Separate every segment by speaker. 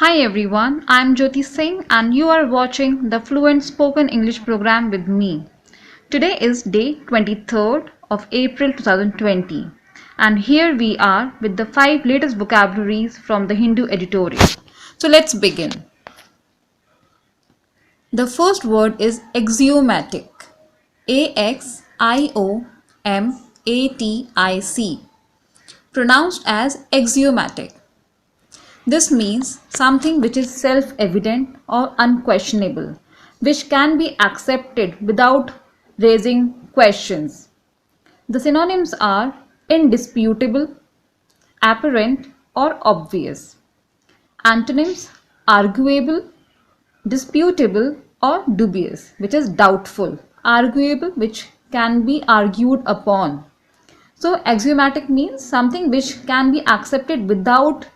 Speaker 1: Hi everyone, I'm Jyoti Singh and you are watching the Fluent Spoken English program with me. Today is day 23rd of April 2020 and here we are with the 5 latest vocabularies from the Hindu editorial. So let's begin. The first word is axiomatic. Axiomatic. Pronounced as axiomatic. This means something which is self-evident or unquestionable, which can be accepted without raising questions. The synonyms are indisputable, apparent, or obvious. Antonyms: arguable, disputable, or dubious, which is doubtful. Arguable, which can be argued upon. So axiomatic means something which can be accepted without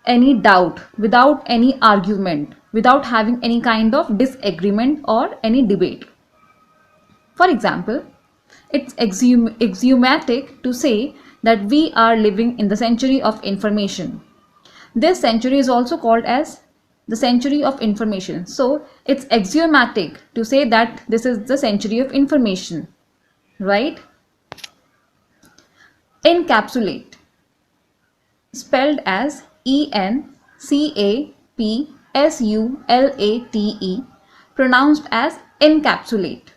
Speaker 1: any doubt, without any argument, without having any kind of disagreement or any debate. For example, it's axiomatic to say that we are living in the century of information. This century is also called as the century of information. So it's axiomatic to say that this is the century of information, right? Encapsulate, spelled as Encapsulate, pronounced as encapsulate.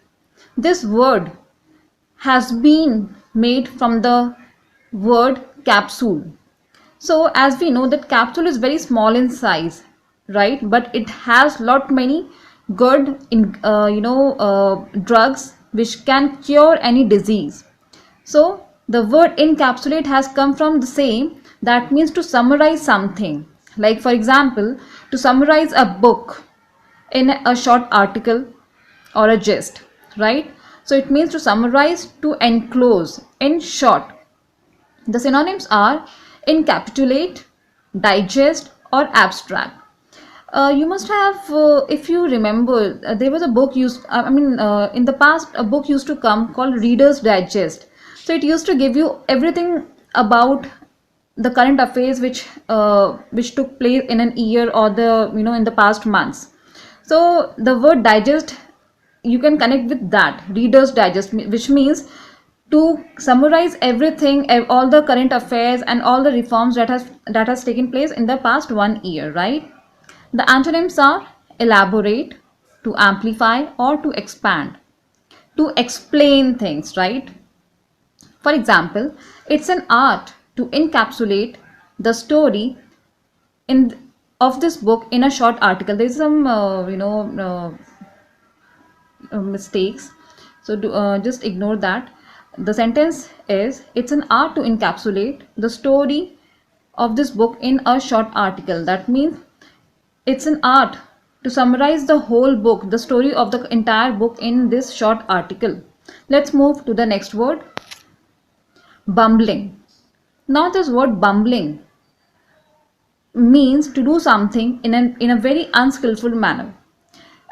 Speaker 1: This word has been made from the word capsule. So as we know that capsule is very small in size, right? But it has lot many good drugs which can cure any disease. So the word encapsulate has come from the same, that means to summarize something. Like for example, to summarize a book in a short article or a gist, right? So it means to summarize, to enclose in short. The synonyms are encapsulate, digest, or abstract. You must have, if you remember, there was a book used, in the past, a book used to come called Reader's Digest. So it used to give you everything about the current affairs which took place in an year or in the past months. So the word digest, you can connect with that, Reader's Digest, which means to summarize everything, all the current affairs and all the reforms that has taken place in the past 1 year, right? The antonyms are elaborate, to amplify, or to expand, to explain things, right? For example, it's an art to encapsulate the story of this book in a short article. There's some mistakes, so just ignore that. The sentence is, it's an art to encapsulate the story of this book in a short article. That means it's an art to summarize the whole book, the story of the entire book in this short article. Let's move to the next word, bumbling. Now this word bumbling means to do something in a very unskillful manner.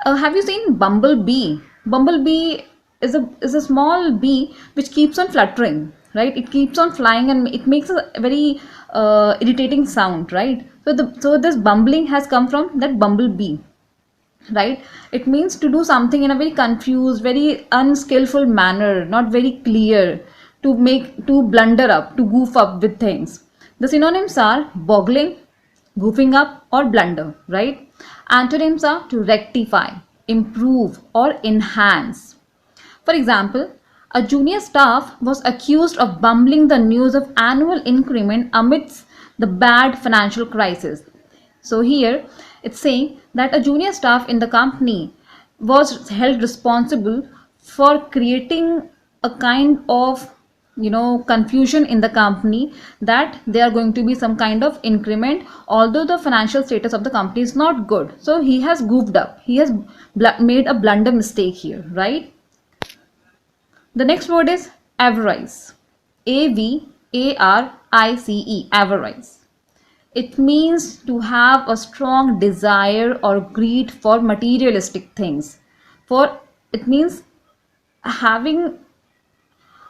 Speaker 1: Have you seen bumblebee? Bumblebee is a small bee which keeps on fluttering, right? It keeps on flying and it makes a very irritating sound, right? So this bumbling has come from that bumblebee, right? It means to do something in a very confused, very unskillful manner, not very clear, to blunder up, to goof up with things. The synonyms are boggling, goofing up, or blunder, right? Antonyms are to rectify, improve, or enhance. For example, a junior staff was accused of bumbling the news of annual increment amidst the bad financial crisis. So here it's saying that a junior staff in the company was held responsible for creating a kind of confusion in the company, that there are going to be some kind of increment although the financial status of the company is not good. So he has goofed up, he has made a blunder mistake here, right? The next word is avarice. Avarice, avarice. It means to have a strong desire or greed for materialistic things. It means having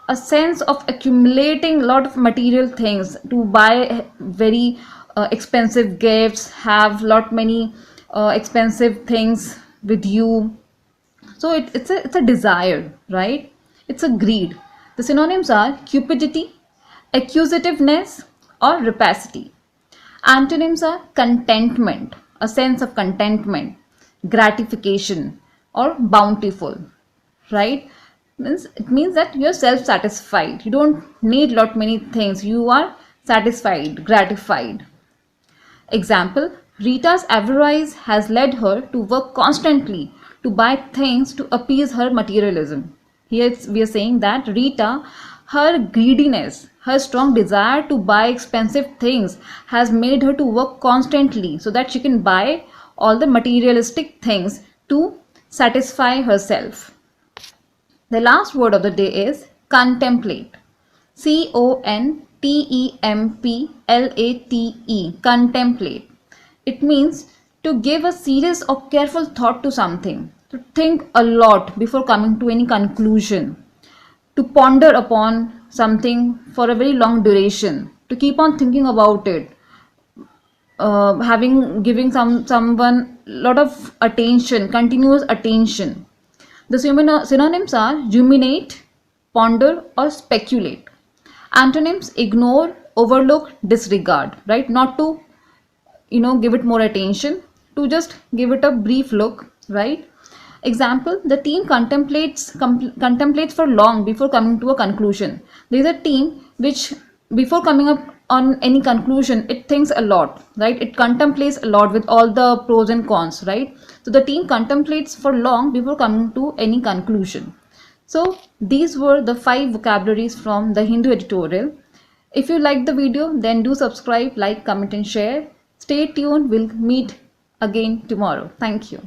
Speaker 1: a sense of accumulating a lot of material things to buy very expensive gifts, have lot many expensive things with you. So it's a desire, right? It's a greed. The synonyms are cupidity, accusativeness, or rapacity. Antonyms are contentment, a sense of contentment, gratification, or bountiful, right? Means it means that you're self-satisfied. You don't need lot many things. You are satisfied, gratified. Example, Rita's avarice has led her to work constantly to buy things to appease her materialism. Here we are saying that Rita, her greediness, her strong desire to buy expensive things has made her to work constantly so that she can buy all the materialistic things to satisfy herself. The last word of the day is contemplate. Contemplate. Contemplate. It means to give a serious or careful thought to something, to think a lot before coming to any conclusion, to ponder upon something for a very long duration, to keep on thinking about it, giving someone lot of attention, continuous attention. The synonyms are ruminate, ponder, or speculate. Antonyms ignore, overlook, disregard, right? Not to give it more attention, to just give it a brief look, right? Example, the team contemplates for long before coming to a conclusion. There is a team which before coming up on any conclusion, it thinks a lot, right? It contemplates a lot with all the pros and cons, right? So the team contemplates for long before coming to any conclusion. So these were the 5 vocabularies from the Hindu editorial. If you liked the video, then do subscribe, like, comment and share. Stay tuned. We'll meet again tomorrow. Thank you.